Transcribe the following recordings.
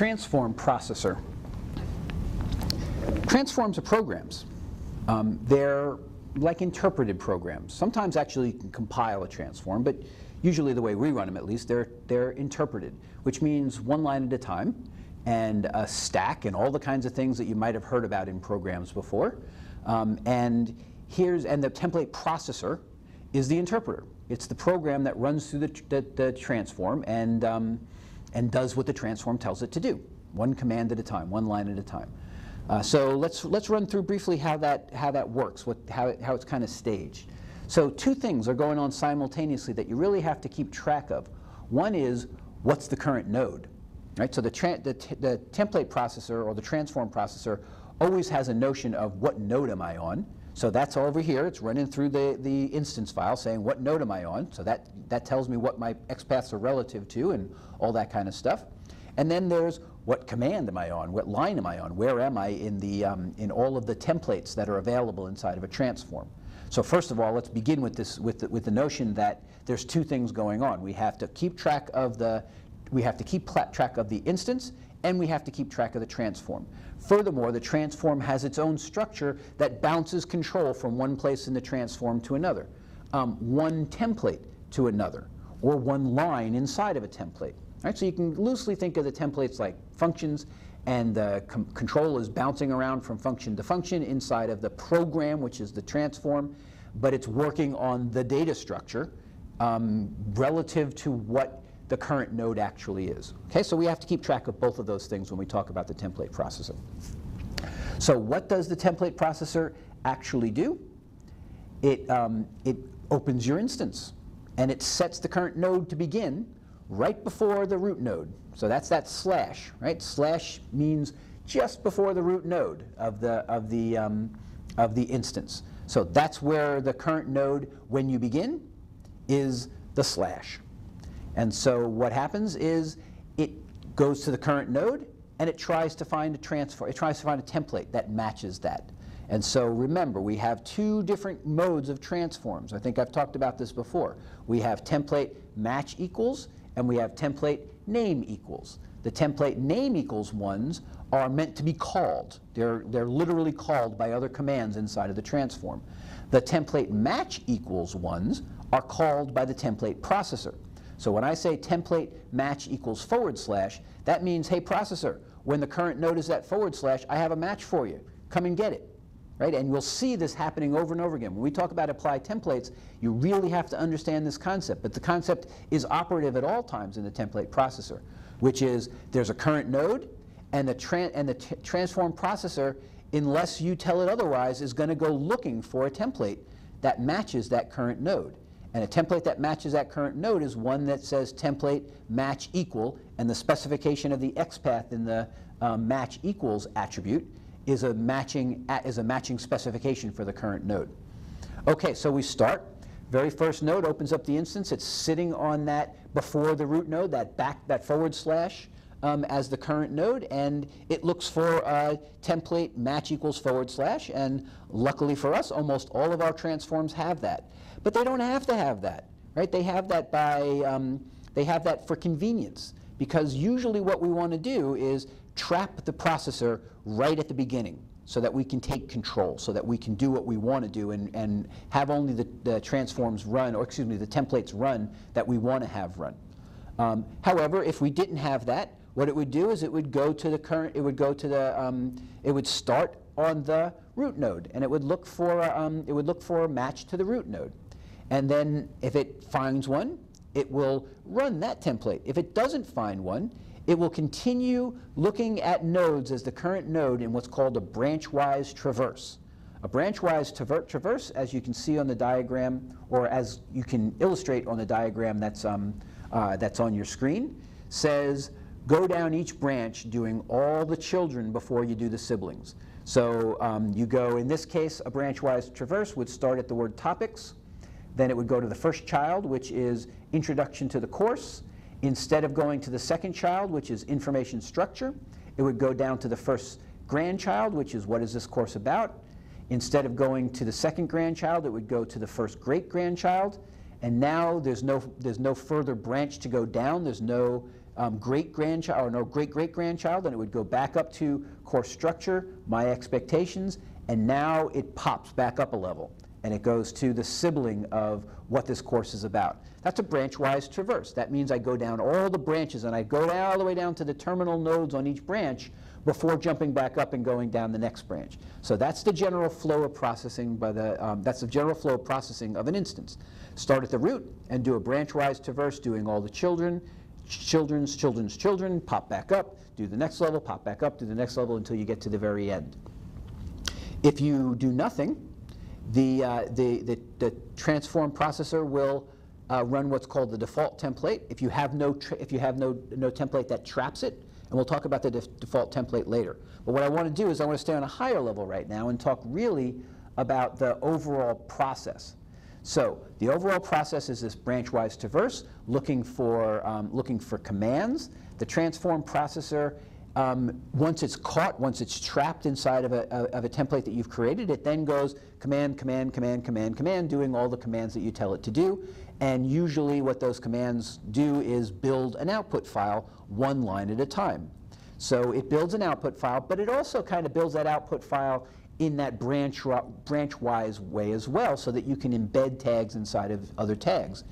transform processor. Transforms are programs. They're like interpreted programs. Sometimes actually you can compile a transform, but usually the way we run them at least, they're interpreted, which means one line at a time, and a stack and all the kinds of things that you might have heard about in programs before. And the template processor is the interpreter. It's the program that runs through the transform and does what the transform tells it to do, one command at a time, one line at a time. So let's run through briefly how that works, how it's kind of staged. So two things are going on simultaneously that you really have to keep track of. One is, what's the current node? Right? So the template processor or the transform processor always has a notion of what node am I on. So that's over here. It's running through the instance file saying what node am I on. So that tells me what my XPaths are relative to and all that kind of stuff. And then there's what command am I on? What line am I on? Where am I in all of the templates that are available inside of a transform? So first of all, let's begin with this with the notion that there's two things going on. We have to keep track of the instance, and we have to keep track of the transform. Furthermore, the transform has its own structure that bounces control from one place in the transform to another, one template to another, or one line inside of a template. Right? So you can loosely think of the templates like functions, and the control is bouncing around from function to function inside of the program, which is the transform, but it's working on the data structure relative to what the current node actually is. Okay, so we have to keep track of both of those things when we talk about the template processor. So what does the template processor actually do? It opens your instance, and it sets the current node to begin right before the root node. So that's that slash, right? Slash means just before the root node of the instance. So that's where the current node, when you begin, is the slash. And so what happens is it goes to the current node and it tries to find a transform. It tries to find a template that matches that. And so remember, we have two different modes of transforms. I think I've talked about this before. We have template match equals, and we have template name equals. The template name equals ones are meant to be called. They're literally called by other commands inside of the transform. The template match equals ones are called by the template processor. So when I say template match equals /, that means, hey processor, when the current node is at /, I have a match for you. Come and get it. Right? And you'll see this happening over and over again. When we talk about apply templates, you really have to understand this concept. But the concept is operative at all times in the template processor, which is there's a current node, and the transform processor, unless you tell it otherwise, is going to go looking for a template that matches that current node. And a template that matches that current node is one that says template match equal, and the specification of the XPath in the match equals attribute is a matching specification for the current node. Okay, so we start. Very first node opens up the instance. It's sitting on that before the root node, that / as the current node, and it looks for a template match equals /, and luckily for us, almost all of our transforms have that. But they don't have to have that, right? They have that they have that for convenience, because usually what we want to do is trap the processor right at the beginning so that we can take control, so that we can do what we want to do and have only the transforms run, or excuse me, the templates run that we want to have run. However, if we didn't have that, what it would do is it would go to the current, it would start on the root node, and it would look for a match to the root node. And then if it finds one, it will run that template. If it doesn't find one, it will continue looking at nodes as the current node in what's called a branch-wise traverse. A branch-wise traverse, as you can see on the diagram, or as you can illustrate on the diagram that's on your screen, says go down each branch doing all the children before you do the siblings. So you go, in this case, a branch-wise traverse would start at the word topics. Then it would go to the first child, which is introduction to the course. Instead of going to the second child, which is information structure, it would go down to the first grandchild, which is what is this course about. Instead of going to the second grandchild, it would go to the first great grandchild. And now there's no further branch to go down. There's no great-grandchild, or no great-great-grandchild, and it would go back up to course structure, my expectations, and now it pops back up a level, and it goes to the sibling of what this course is about. That's a branch-wise traverse. That means I go down all the branches, and I go all the way down to the terminal nodes on each branch before jumping back up and going down the next branch. So that's the general flow of processing that's the general flow of processing of an instance. Start at the root and do a branch-wise traverse, doing all the children's children, pop back up, do the next level, pop back up, do the next level until you get to the very end. If you do nothing, the transform processor will run what's called the default template. If you have no template that traps it, and we'll talk about the default template later. But what I want to do is I want to stay on a higher level right now and talk really about the overall process. So the overall process is this branch-wise traverse, looking for commands. The transform processor, once it's caught, once it's trapped inside of a template that you've created, it then goes command, command, command, command, command, doing all the commands that you tell it to do. And usually what those commands do is build an output file one line at a time. So it builds an output file, but it also kind of builds that output file in that branch-wise way as well, so that you can embed tags inside of other tags.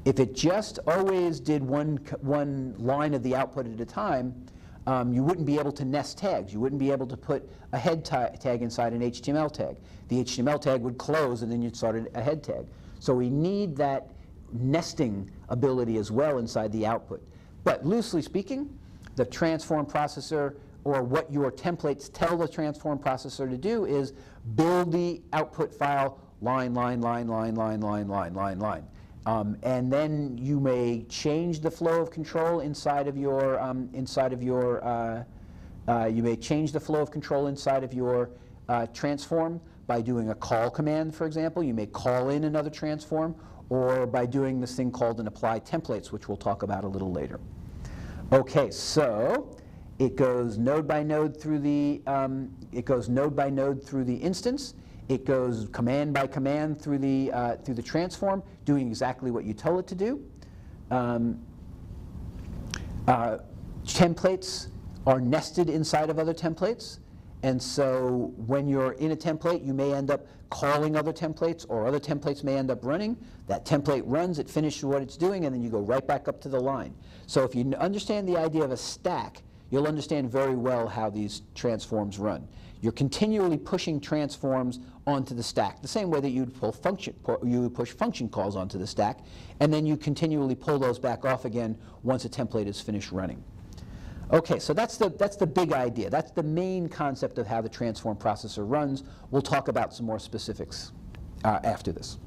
If it just always did one line of the output at a time, you wouldn't be able to nest tags. You wouldn't be able to put a head tag inside an HTML tag. The HTML tag would close, and then you'd start a head tag. So we need that nesting ability as well inside the output. But loosely speaking, the transform processor, or what your templates tell the transform processor to do, is build the output file line, line, line, line, line, line, line, line, line. And then you may change the flow of control inside of your transform by doing a call command, for example. You may call in another transform, or by doing this thing called an apply templates, which we'll talk about a little later. Okay, so it goes node by node through the instance. It goes command by command through the transform, doing exactly what you tell it to do. Templates are nested inside of other templates, and so when you're in a template, you may end up calling other templates, or other templates may end up running. That template runs, it finishes what it's doing, and then you go right back up to the line. So if you understand the idea of a stack, you'll understand very well how these transforms run. You're continually pushing transforms onto the stack, the same way that you would push function calls onto the stack, and then you continually pull those back off again once a template is finished running. Okay, so that's the big idea. That's the main concept of how the transform processor runs. We'll talk about some more specifics after this.